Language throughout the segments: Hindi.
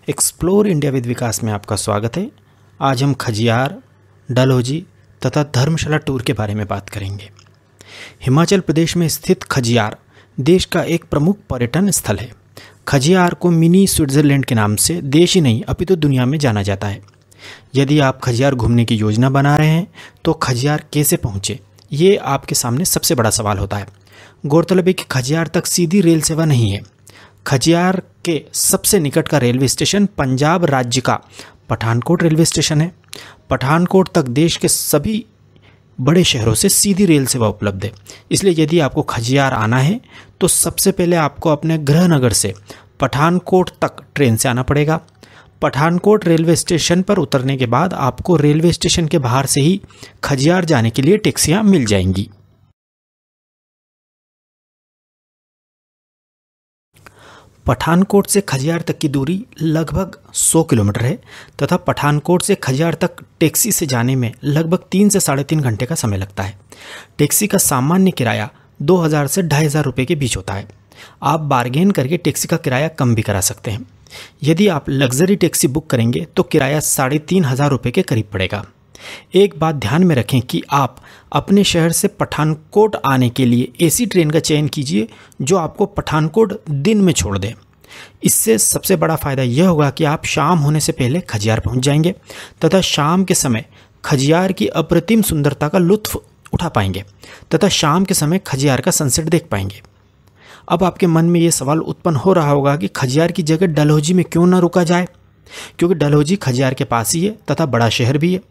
एक्सप्लोर इंडिया विद विकास में आपका स्वागत है। आज हम खजियार, डलहौजी तथा धर्मशाला टूर के बारे में बात करेंगे। हिमाचल प्रदेश में स्थित खजियार देश का एक प्रमुख पर्यटन स्थल है। खजियार को मिनी स्विट्ज़रलैंड के नाम से देश ही नहीं अपितु दुनिया में जाना जाता है। यदि आप खजियार घूमने की योजना बना रहे हैं तो खजियार कैसे पहुँचे, ये आपके सामने सबसे बड़ा सवाल होता है। गौरतलब है कि खजियार तक सीधी रेल सेवा नहीं है। खजियार के सबसे निकट का रेलवे स्टेशन पंजाब राज्य का पठानकोट रेलवे स्टेशन है। पठानकोट तक देश के सभी बड़े शहरों से सीधी रेल सेवा उपलब्ध है। इसलिए यदि आपको खजियार आना है तो सबसे पहले आपको अपने गृहनगर से पठानकोट तक ट्रेन से आना पड़ेगा। पठानकोट रेलवे स्टेशन पर उतरने के बाद आपको रेलवे स्टेशन के बाहर से ही खजियार जाने के लिए टैक्सियाँ मिल जाएंगी। पठानकोट से खजियार तक की दूरी लगभग 100 किलोमीटर है तथा पठानकोट से खजियार तक टैक्सी से जाने में लगभग 3 से 3.5 घंटे का समय लगता है। टैक्सी का सामान्य किराया 2000 से 2500 रुपये के बीच होता है। आप बार्गेन करके टैक्सी का किराया कम भी करा सकते हैं। यदि आप लग्जरी टैक्सी बुक करेंगे तो किराया 3500 रुपये के करीब पड़ेगा। एक बात ध्यान में रखें कि आप अपने शहर से पठानकोट आने के लिए ऐसी ट्रेन का चयन कीजिए जो आपको पठानकोट दिन में छोड़ दे। इससे सबसे बड़ा फ़ायदा यह होगा कि आप शाम होने से पहले खजियार पहुंच जाएंगे तथा शाम के समय खजियार की अप्रतिम सुंदरता का लुत्फ उठा पाएंगे तथा शाम के समय खजियार का सनसेट देख पाएंगे। अब आपके मन में ये सवाल उत्पन्न हो रहा होगा कि खजियार की जगह डलहौजी में क्यों न रुका जाए, क्योंकि डलहौजी खजियार के पास ही है तथा बड़ा शहर भी है।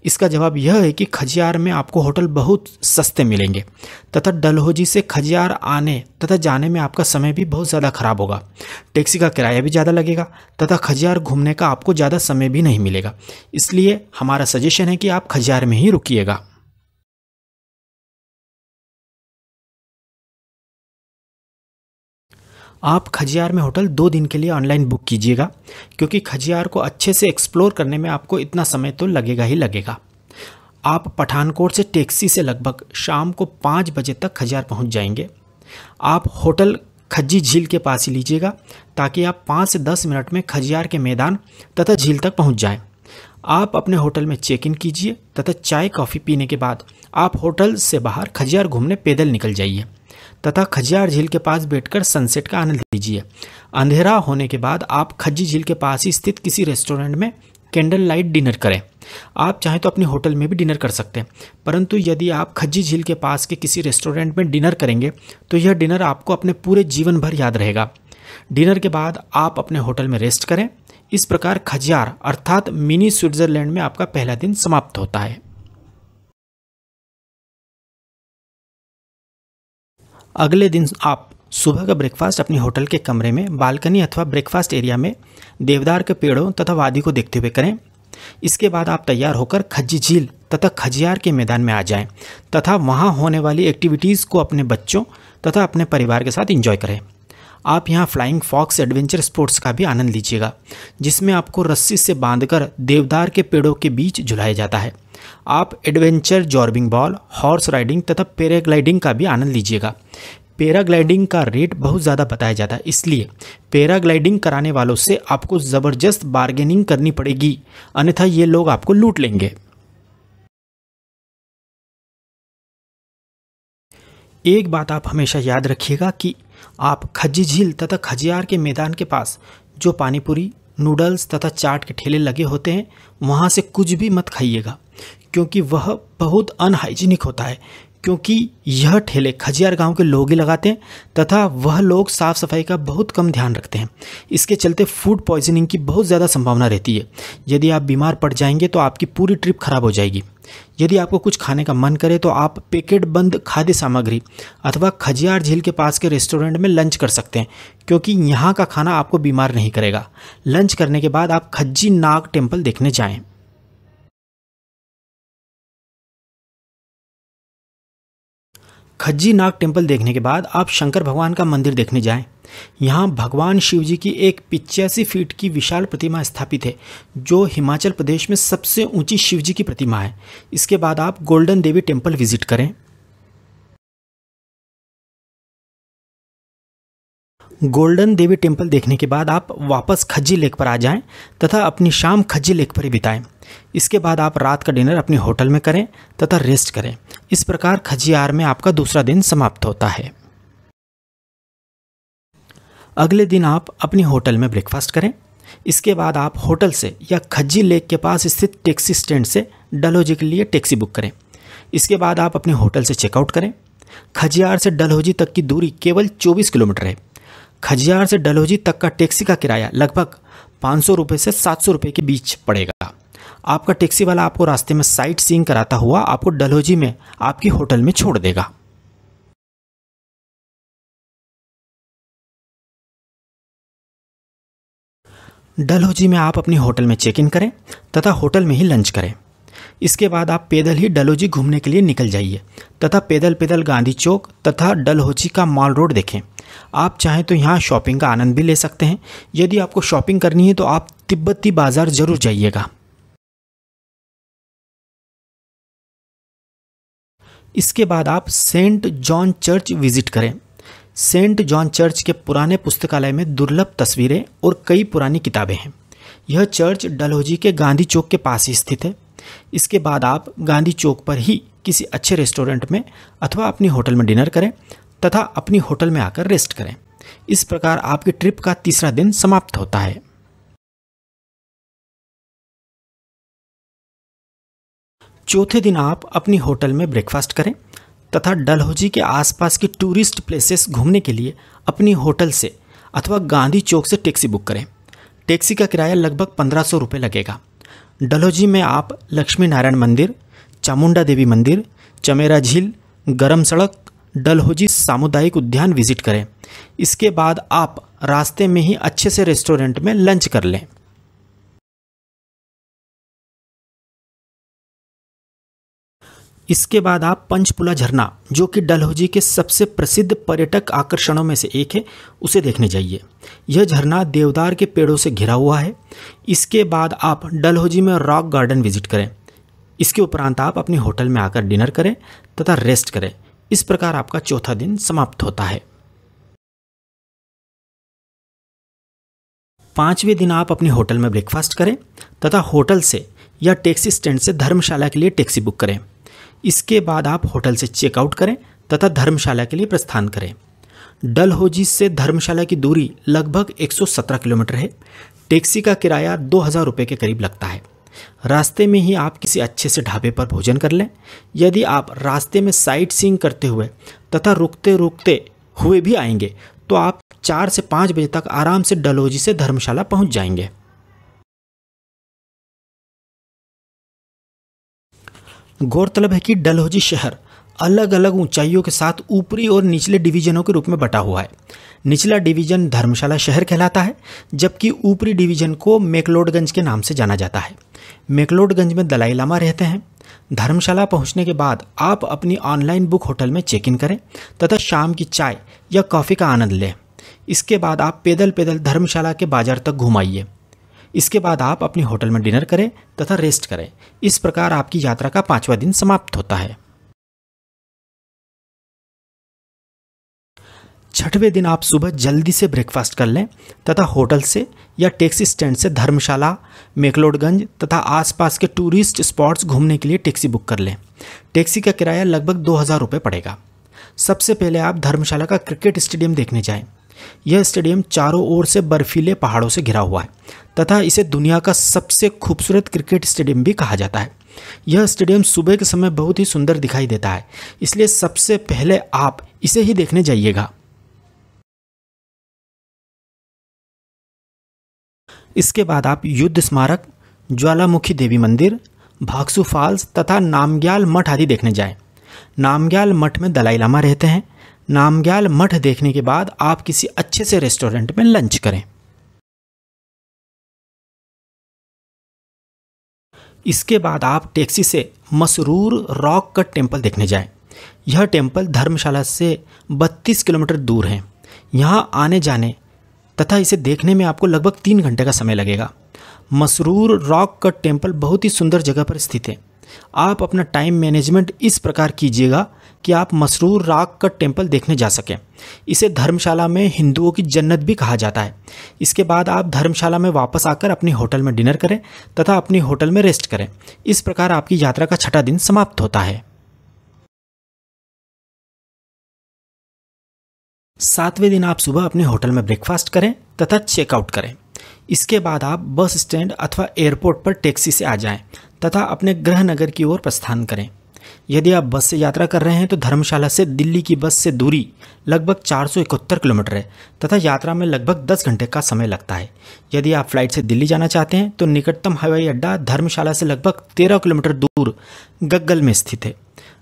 इसका जवाब यह है कि खजियार में आपको होटल बहुत सस्ते मिलेंगे तथा डलहौजी से खजियार आने तथा जाने में आपका समय भी बहुत ज़्यादा खराब होगा। टैक्सी का किराया भी ज़्यादा लगेगा तथा खजियार घूमने का आपको ज़्यादा समय भी नहीं मिलेगा। इसलिए हमारा सजेशन है कि आप खजियार में ही रुकिएगा। आप खजियार में होटल 2 दिन के लिए ऑनलाइन बुक कीजिएगा, क्योंकि खजियार को अच्छे से एक्सप्लोर करने में आपको इतना समय तो लगेगा ही लगेगा। आप पठानकोट से टैक्सी से लगभग शाम को 5 बजे तक खजियार पहुंच जाएंगे। आप होटल खज्जी झील के पास ही लीजिएगा ताकि आप 5 से 10 मिनट में खजियार के मैदान तथा झील तक पहुँच जाएँ। आप अपने होटल में चेक इन कीजिए तथा चाय कॉफ़ी पीने के बाद आप होटल से बाहर खजियार घूमने पैदल निकल जाइए तथा खजियार झील के पास बैठकर सनसेट का आनंद लीजिए। अंधेरा होने के बाद आप खज्जी झील के पास ही स्थित किसी रेस्टोरेंट में कैंडल लाइट डिनर करें। आप चाहें तो अपने होटल में भी डिनर कर सकते हैं, परंतु यदि आप खज्जी झील के पास के किसी रेस्टोरेंट में डिनर करेंगे तो यह डिनर आपको अपने पूरे जीवन भर याद रहेगा। डिनर के बाद आप अपने होटल में रेस्ट करें। इस प्रकार खजियार अर्थात मिनी स्विट्जरलैंड में आपका पहला दिन समाप्त होता है। अगले दिन आप सुबह का ब्रेकफास्ट अपने होटल के कमरे में बालकनी अथवा ब्रेकफास्ट एरिया में देवदार के पेड़ों तथा वादी को देखते हुए करें। इसके बाद आप तैयार होकर खज्जी झील तथा खजियार के मैदान में आ जाएं तथा वहां होने वाली एक्टिविटीज़ को अपने बच्चों तथा अपने परिवार के साथ एंजॉय करें। आप यहां फ्लाइंग फॉक्स एडवेंचर स्पोर्ट्स का भी आनंद लीजिएगा, जिसमें आपको रस्सी से बांधकर देवदार के पेड़ों के बीच झुलाया जाता है। आप adventure zorbing ball, horse riding तथा पैराग्लाइडिंग का भी आनंद लीजिएगा। पैराग्लाइडिंग का रेट बहुत ज़्यादा बताया जाता है, इसलिए पैराग्लाइडिंग कराने वालों से आपको ज़बरदस्त बार्गेनिंग करनी पड़ेगी, अन्यथा ये लोग आपको लूट लेंगे। एक बात आप हमेशा याद रखिएगा कि आप खज्जी झील तथा खजियार के मैदान के पास जो पानीपुरी, नूडल्स तथा चाट के ठेले लगे होते हैं वहाँ से कुछ भी मत खाइएगा, क्योंकि वह बहुत अनहाइजीनिक होता है। क्योंकि यह ठेले खजियार गांव के लोग ही लगाते हैं तथा वह लोग साफ़ सफाई का बहुत कम ध्यान रखते हैं। इसके चलते फूड पॉइजनिंग की बहुत ज़्यादा संभावना रहती है। यदि आप बीमार पड़ जाएंगे तो आपकी पूरी ट्रिप खराब हो जाएगी। यदि आपको कुछ खाने का मन करे तो आप पैकेट बंद खाद्य सामग्री अथवा खजियार झील के पास के रेस्टोरेंट में लंच कर सकते हैं, क्योंकि यहाँ का खाना आपको बीमार नहीं करेगा। लंच करने के बाद आप खज्जी नाग टेम्पल देखने जाएं। खज्जी नाग टेम्पल देखने के बाद आप शंकर भगवान का मंदिर देखने जाएं। यहाँ भगवान शिव जी की एक 85 फीट की विशाल प्रतिमा स्थापित है, जो हिमाचल प्रदेश में सबसे ऊंची शिव जी की प्रतिमा है। इसके बाद आप गोल्डन देवी टेम्पल विजिट करें। गोल्डन देवी टेम्पल देखने के बाद आप वापस खज्जी लेक पर आ जाएं तथा अपनी शाम खज्जी लेक पर ही बिताएं। इसके बाद आप रात का डिनर अपने होटल में करें तथा रेस्ट करें। इस प्रकार खज्जियार में आपका दूसरा दिन समाप्त होता है। अगले दिन आप अपने होटल में ब्रेकफास्ट करें। इसके बाद आप होटल से या खज्जी लेक के पास स्थित टैक्सी स्टैंड से डलहौजी के लिए टैक्सी बुक करें। इसके बाद आप अपने होटल से चेकआउट करें। खज्जियार से डलहौजी तक की दूरी केवल 24 किलोमीटर है। खज्जियार से डलहौजी तक का टैक्सी का किराया लगभग 500 रुपये से 700 रुपये के बीच पड़ेगा। आपका टैक्सी वाला आपको रास्ते में साइट सीइंग कराता हुआ आपको डलहौजी में आपकी होटल में छोड़ देगा। डलहौजी में आप अपनी होटल में चेक इन करें तथा होटल में ही लंच करें। इसके बाद आप पैदल ही डलहौजी घूमने के लिए निकल जाइए तथा पैदल पैदल गांधी चौक तथा डलहौजी का मॉल रोड देखें। आप चाहें तो यहाँ शॉपिंग का आनंद भी ले सकते हैं। यदि आपको शॉपिंग करनी है तो आप तिब्बती बाजार जरूर जाइएगा। इसके बाद आप सेंट जॉन चर्च विजिट करें। सेंट जॉन चर्च के पुराने पुस्तकालय में दुर्लभ तस्वीरें और कई पुरानी किताबें हैं। यह चर्च डलहौजी के गांधी चौक के पास ही स्थित है। इसके बाद आप गांधी चौक पर ही किसी अच्छे रेस्टोरेंट में अथवा अपनी होटल में डिनर करें तथा अपनी होटल में आकर रेस्ट करें। इस प्रकार आपकी ट्रिप का तीसरा दिन समाप्त होता है। चौथे दिन आप अपनी होटल में ब्रेकफास्ट करें तथा डलहौजी के आसपास की टूरिस्ट प्लेसेस घूमने के लिए अपनी होटल से अथवा गांधी चौक से टैक्सी बुक करें। टैक्सी का किराया लगभग 1500 रुपये लगेगा। डलहौजी में आप लक्ष्मी नारायण मंदिर, चामुंडा देवी मंदिर, चमेरा झील, गरम सड़क, डलहौजी सामुदायिक उद्यान विजिट करें। इसके बाद आप रास्ते में ही अच्छे से रेस्टोरेंट में लंच कर लें। इसके बाद आप पंचपुला झरना, जो कि डलहौजी के सबसे प्रसिद्ध पर्यटक आकर्षणों में से एक है, उसे देखने जाइए। यह झरना देवदार के पेड़ों से घिरा हुआ है। इसके बाद आप डलहौजी में रॉक गार्डन विजिट करें। इसके उपरांत आप अपने होटल में आकर डिनर करें तथा रेस्ट करें। इस प्रकार आपका चौथा दिन समाप्त होता है। पांचवें दिन आप अपने होटल में ब्रेकफास्ट करें तथा होटल से या टैक्सी स्टैंड से धर्मशाला के लिए टैक्सी बुक करें। इसके बाद आप होटल से चेकआउट करें तथा धर्मशाला के लिए प्रस्थान करें। डलहौजी से धर्मशाला की दूरी लगभग 117 किलोमीटर है। टैक्सी का किराया 2000 रुपये के करीब लगता है। रास्ते में ही आप किसी अच्छे से ढाबे पर भोजन कर लें। यदि आप रास्ते में साइट सीइंग करते हुए तथा रुकते रुकते हुए भी आएंगे तो आप 4 से 5 बजे तक आराम से डलहौजी से धर्मशाला पहुंच जाएंगे। गौरतलब है कि डलहौजी शहर अलग अलग ऊंचाइयों के साथ ऊपरी और निचले डिवीजनों के रूप में बटा हुआ है। निचला डिवीजन धर्मशाला शहर कहलाता है, जबकि ऊपरी डिवीजन को मैक्लोडगंज के नाम से जाना जाता है। मैक्लोडगंज में दलाई लामा रहते हैं। धर्मशाला पहुंचने के बाद आप अपनी ऑनलाइन बुक होटल में चेक इन करें तथा शाम की चाय या कॉफ़ी का आनंद लें। इसके बाद आप पैदल पैदल धर्मशाला के बाजार तक घुमाइए। इसके बाद आप अपने होटल में डिनर करें तथा रेस्ट करें। इस प्रकार आपकी यात्रा का 5वां दिन समाप्त होता है। 6वें दिन आप सुबह जल्दी से ब्रेकफास्ट कर लें तथा होटल से या टैक्सी स्टैंड से धर्मशाला, मैक्लोडगंज तथा आसपास के टूरिस्ट स्पॉट्स घूमने के लिए टैक्सी बुक कर लें। टैक्सी का किराया लगभग 2000 रुपये पड़ेगा। सबसे पहले आप धर्मशाला का क्रिकेट स्टेडियम देखने जाएं। यह स्टेडियम चारों ओर से बर्फीले पहाड़ों से घिरा हुआ है तथा इसे दुनिया का सबसे खूबसूरत क्रिकेट स्टेडियम भी कहा जाता है। यह स्टेडियम सुबह के समय बहुत ही सुंदर दिखाई देता है, इसलिए सबसे पहले आप इसे ही देखने जाइएगा। इसके बाद आप युद्ध स्मारक, ज्वालामुखी देवी मंदिर, भागसू फॉल्स तथा नामग्याल मठ आदि देखने जाएं। नामग्याल मठ में दलाई लामा रहते हैं। नामग्याल मठ देखने के बाद आप किसी अच्छे से रेस्टोरेंट में लंच करें। इसके बाद आप टैक्सी से मसरूर रॉक कट टेम्पल देखने जाएं। यह टेम्पल धर्मशाला से 32 किलोमीटर दूर है। यहाँ आने जाने तथा इसे देखने में आपको लगभग 3 घंटे का समय लगेगा। मसरूर रॉक कट टेम्पल बहुत ही सुंदर जगह पर स्थित है। आप अपना टाइम मैनेजमेंट इस प्रकार कीजिएगा कि आप मसरूर राग का टेम्पल देखने जा सकें। इसे धर्मशाला में हिंदुओं की जन्नत भी कहा जाता है। इसके बाद आप धर्मशाला में वापस आकर अपनी होटल में डिनर करें तथा अपनी होटल में रेस्ट करें। इस प्रकार आपकी यात्रा का 6वां दिन समाप्त होता है। 7वें दिन आप सुबह अपने होटल में ब्रेकफास्ट करें तथा चेकआउट करें। इसके बाद आप बस स्टैंड अथवा एयरपोर्ट पर टैक्सी से आ जाएं तथा अपने गृह नगर की ओर प्रस्थान करें। यदि आप बस से यात्रा कर रहे हैं तो धर्मशाला से दिल्ली की बस से दूरी लगभग 471 किलोमीटर है तथा यात्रा में लगभग 10 घंटे का समय लगता है। यदि आप फ्लाइट से दिल्ली जाना चाहते हैं तो निकटतम हवाई अड्डा धर्मशाला से लगभग 13 किलोमीटर दूर गग्गल में स्थित है।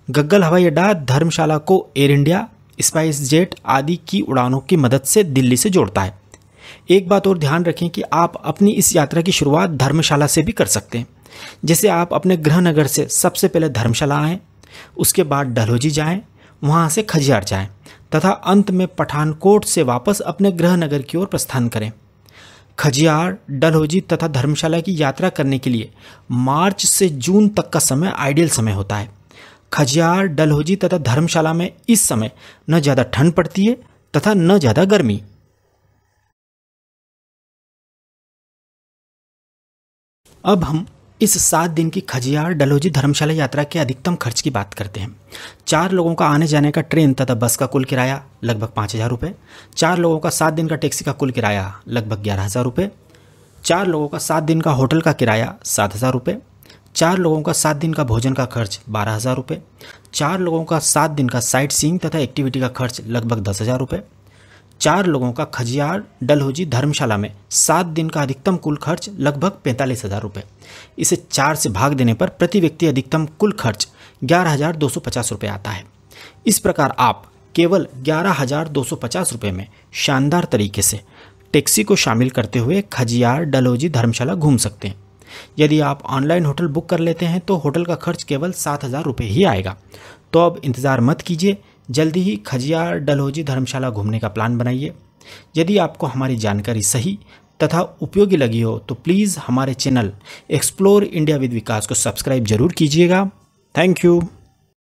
गग्गल हवाई अड्डा धर्मशाला को एयर इंडिया, स्पाइस जेट आदि की उड़ानों की मदद से दिल्ली से जोड़ता है। एक बात और ध्यान रखें कि आप अपनी इस यात्रा की शुरुआत धर्मशाला से भी कर सकते हैं। जैसे आप अपने गृह नगर से सबसे पहले धर्मशाला आएँ, उसके बाद डलहौजी जाएं, वहां से खजियार जाएं तथा अंत में पठानकोट से वापस अपने गृह नगर की ओर प्रस्थान करें। खजियार, डलहौजी तथा धर्मशाला की यात्रा करने के लिए मार्च से जून तक का समय आइडियल समय होता है। खजियार, डलहौजी तथा धर्मशाला में इस समय न ज़्यादा ठंड पड़ती है तथा न ज़्यादा गर्मी। अब हम इस 7 दिन की खजियार, डलहौजी, धर्मशाला यात्रा के अधिकतम खर्च की बात करते हैं। 4 लोगों का आने जाने का ट्रेन तथा बस का कुल किराया लगभग 5,000 रुपये। 4 लोगों का 7 दिन का टैक्सी का कुल किराया लगभग 11,000 रुपये। 4 लोगों का 7 दिन का होटल का किराया 7,000 रुपये। 4 लोगों का 7 दिन का भोजन का खर्च 12,000 रुपये। 4 लोगों का 7 दिन का साइट सीइंग तथा एक्टिविटी का खर्च लगभग 10,000 रुपये। 4 लोगों का खजियार, डलहौजी, धर्मशाला में 7 दिन का अधिकतम कुल खर्च लगभग 45,000 रुपये। इसे 4 से भाग देने पर प्रति व्यक्ति अधिकतम कुल खर्च 11,250 रुपये आता है। इस प्रकार आप केवल 11,250 रुपये में शानदार तरीके से टैक्सी को शामिल करते हुए खजियार, डलहौजी, धर्मशाला घूम सकते हैं। यदि आप ऑनलाइन होटल बुक कर लेते हैं तो होटल का खर्च केवल 7,000 रुपये ही आएगा। तो अब इंतज़ार मत कीजिए, जल्दी ही खजियार, डलहौजी, धर्मशाला घूमने का प्लान बनाइए। यदि आपको हमारी जानकारी सही तथा उपयोगी लगी हो तो प्लीज़ हमारे चैनल एक्सप्लोर इंडिया विद विकास को सब्सक्राइब जरूर कीजिएगा। Thank you.